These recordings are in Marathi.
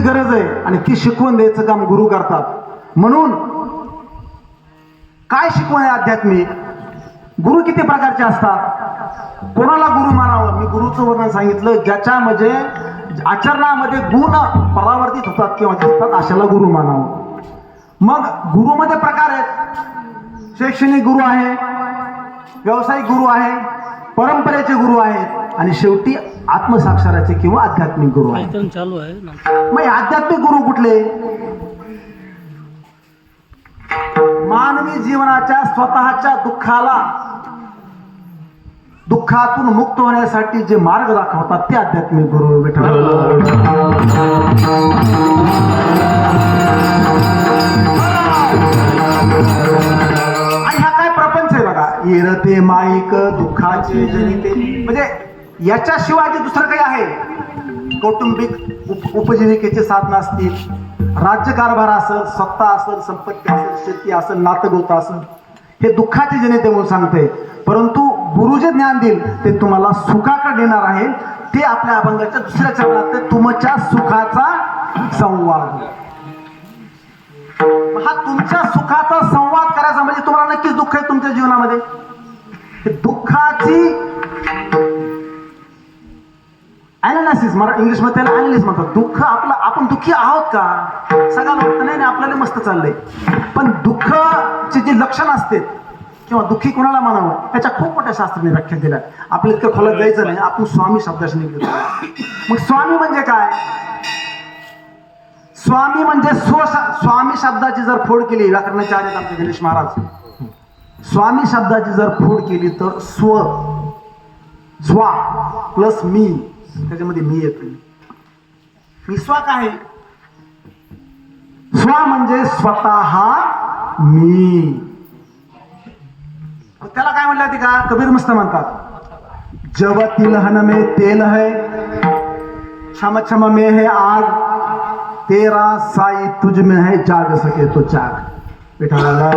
गरज आहे आणि ती शिकवून द्यायचं काम गुरु करतात. म्हणून काय शिकवण आहे आध्यात्मिक? गुरु किती प्रकारचे असतात? कोणाला गुरु मानावं? मी गुरुचं वर्णन सांगितलं, ज्याच्यामध्ये आचरणामध्ये गुण परावर्तित होतात किंवा दिसतात अशाला गुरु मानावं. मग गुरुमध्ये प्रकार आहेत. शैक्षणिक गुरु आहे, व्यावसायिक गुरु आहे, परंपरेचे गुरु आहेत आणि शेवटी आत्मसाक्षराचे किंवा आध्यात्मिक गुरु आहेत. चालू आहे. मग आध्यात्मिक गुरु कुठले? मानवी जीवनाच्या स्वतःच्या दुःखातून मुक्त होण्यासाठी जे मार्ग दाखवतात ते आध्यात्मिक गुरु. विठ्ठल आणि हा काय प्रपंच आहे बघा. येरते माईक दुःखाचे जनिते, म्हणजे याच्याशिवाय जे दुसरं काही आहे, कौटुंबिक उपजीविकेचे साधन असतील, राज्यकारभार असेल, सत्ता असेल, संपत्ती असेल, शेती असेल, नातगोत असेल, हे दुःखाचे जनिते म्हणून सांगते. परंतु गुरु जे ज्ञान देईल ते तुम्हाला सुखाकडे देणार आहे. ते आपल्या अभंगाच्या दुसऱ्या चरणात तुमच्या सुखाचा संवाद. हा तुमच्या सुखाचा संवाद करायचा म्हणजे तुम्हाला नक्कीच दुःख आहे तुमच्या जीवनामध्ये. हे दुःखाची अनालिसिस, इंग्लिशमध्ये त्याला अनालिसिस म्हणतात. दुःख आपलं, आपण दुःखी आहोत का? सगळ्याला वाटतं नाही आपल्याला मस्त चाललंय. पण दुःखाचे जे लक्षण असते किंवा दुःखी कोणाला म्हणावं त्याच्या खूप मोठ्या शास्त्राने व्याख्या दिल्या. आपल्या इतकं खोलात जायचं नाही, आपण स्वामी शब्दाशी निघतो. मग स्वामी म्हणजे काय? स्वामी म्हणजे स्वामी शब्दाची जर फोड केली, व्याकरणाचे आहेत आमचे गणेश महाराज, स्वामी शब्दाची जर फोड केली तर स्वा प्लस मी, त्याच्यामध्ये मी येतो. मी स्वा काय? स्वा म्हणजे स्वतः मी. त्याला काय म्हणलं होते का? कबीर मस्त म्हणतात, जब तिलहन में तेल है, छम छम में है आग, तेरा साई तुझ में है, जाग सके तो जाग. विठ्ठलाला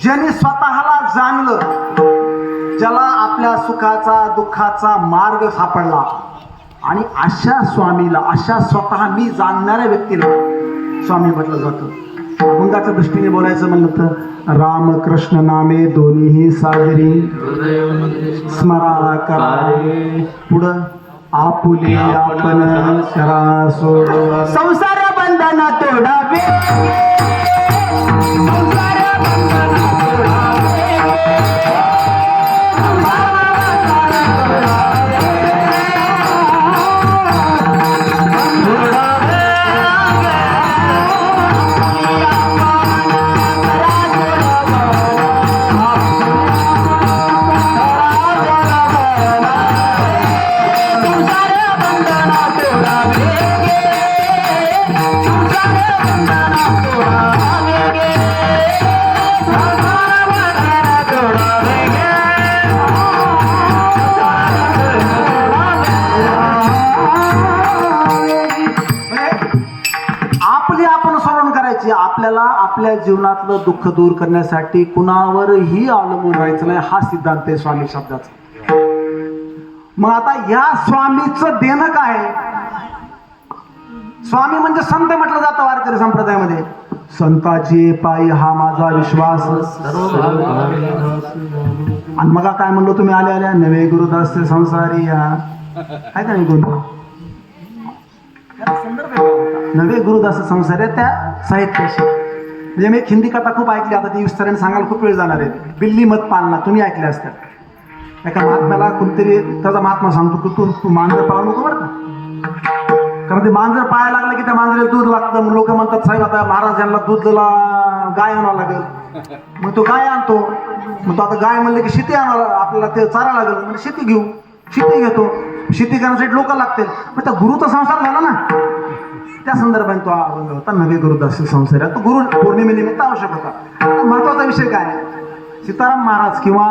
ज्यांनी स्वतःला जाणलं, ज्याला आपल्या सुखाचा दुःखाचा मार्ग सापडला, आणि अशा स्वामीला, अशा स्वतः मी जाणणाऱ्या व्यक्तीला स्वामी म्हटलं जातं. अभंगाच्या दृष्टीने बोलायचं म्हणलं तर राम कृष्ण नामे दोन्हीही साजरी, स्मरा करारे पुढं आपुली आपण करा सोड, संसार बंधना तोडावे, संसार बंधना आपल्याला आपल्या जीवनातलं दुःख दूर करण्यासाठी कुणावरही अवलंबून राहायचं नाही. हा सिद्धांत आहे स्वामी शब्दाचा. मग आता या स्वामीचं देणं काय? स्वामी म्हणजे संत म्हटलं जातं वारकरी संप्रदायामध्ये. संताची पायी हा माझा विश्वास. आणि मग काय म्हणलो तुम्ही आल्या आल्या, नवे गुरुदास संसारी या आहे का नाही गुरु, नवे गुरुदास संसार त्या साहित्याशी. म्हणजे मी हिंदी कथा खूप ऐकली, आता ती विस्ताराने सांगायला खूप वेळ जाणार आहे. बिल्ली मत पाळणा तुम्ही ऐकले असतात. एका महात्म्याला कोणतरी त्याचा महात्मा सांगतो की तू मांजर पाळू नको बरं का, कारण ते मांजर पाळायला लागलं की त्या मांजरेला दूध लागतं. लोक म्हणतात साहेब आता महाराज यांना दूधला गाय आणावं लागेल. मग तो गाय आणतो. मग तो आता गाय म्हणले की शेती आणावं, आपल्याला ते चारा लागेल. म्हणजे शेती घेऊ, शेती घेतो. शेती करण्यासाठी लोक लागतील. मग त्या गुरुचा संसार झाला ना, त्या संदर्भाने तो अभंग होता नवे गुरुदास संसार. तो गुरु पौर्णिमेनिमित्त आवश्यक होता. आता महत्वाचा विषय काय? सीताराम महाराज किंवा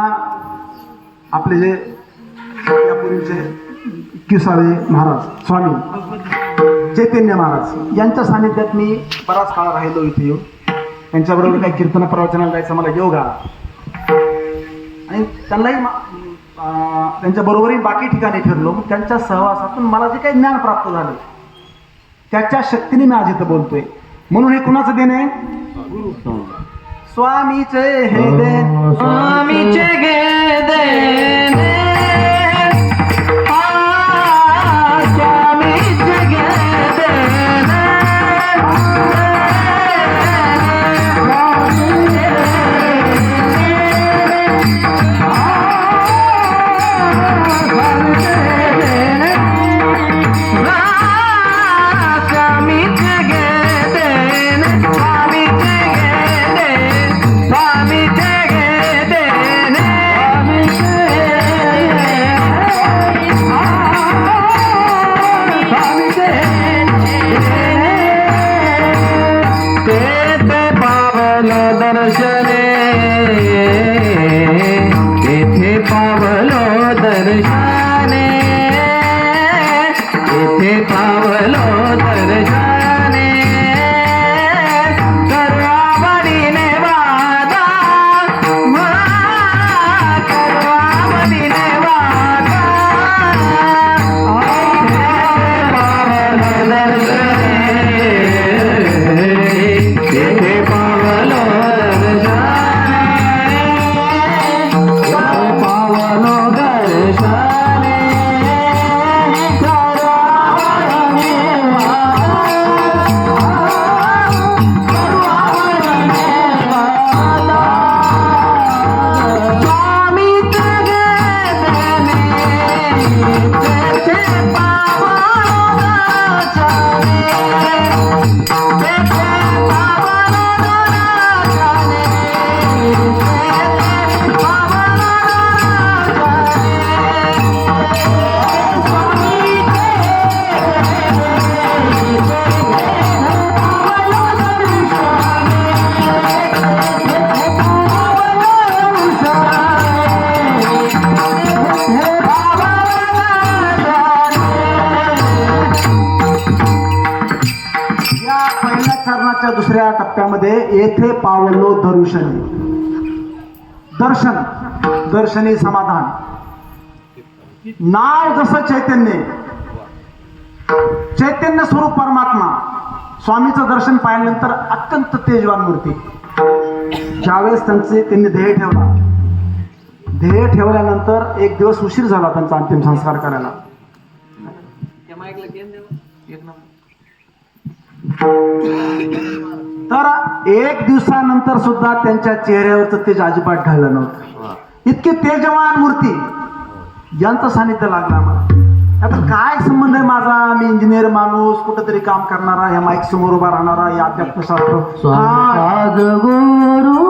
आपले जे यापूर्वीचे किसावे महाराज स्वामी चैतन्य महाराज यांच्या सानिध्यात मी बराच काळ राहिलो इथे येऊन. त्यांच्याबरोबर काही कीर्तन प्रवचनाला जायचं मला योग आला. आणि त्यांनाही त्यांच्या बरोबरही बाकी ठिकाणी फिरलो. मग त्यांच्या सहवासातून मला जे काही ज्ञान प्राप्त झालं त्याच्या शक्तीने मी आज इथं बोलतोय. म्हणून हे कुणाचं देणं आहे? स्वामीचे हे देण, स्वामीचे घे देणे, स्वामीचे घे देणे, दर्शने तेथे पावलो दर्शने, तेथे पावलो दर्शने, सर्वावडीने वादा, सर्वावडीने वादा, पावलो दर्शने, तेथे पावलो चरणाच्या दुसऱ्या टप्प्यामध्ये येथे पावलो दर्शनी, दर्शन, दर्शनी समाधान. नाव जसं चैतन्य, चैतन्य स्वरूप परमात्मा. स्वामीचं दर्शन पाहिल्यानंतर अत्यंत तेजवान मूर्ती. ज्यावेळेस त्यांनी ध्येय ठेवला, ध्येय ठेवल्यानंतर एक दिवस उशीर झाला त्यांचा अंतिम संस्कार करायला. तर एक दिवसानंतर सुद्धा त्यांच्या चेहऱ्यावरचं तेज अजिबात ढळलं नव्हतं. इतकी तेजवान मूर्ती, यांचं सानिध्य लागलं आम्हाला. आता काय संबंध आहे माझा? मी इंजिनियर माणूस, कुठंतरी काम करणारा, ह्या माईक समोर उभा राहणारा, या अध्यात्मशास्त्र. गुरु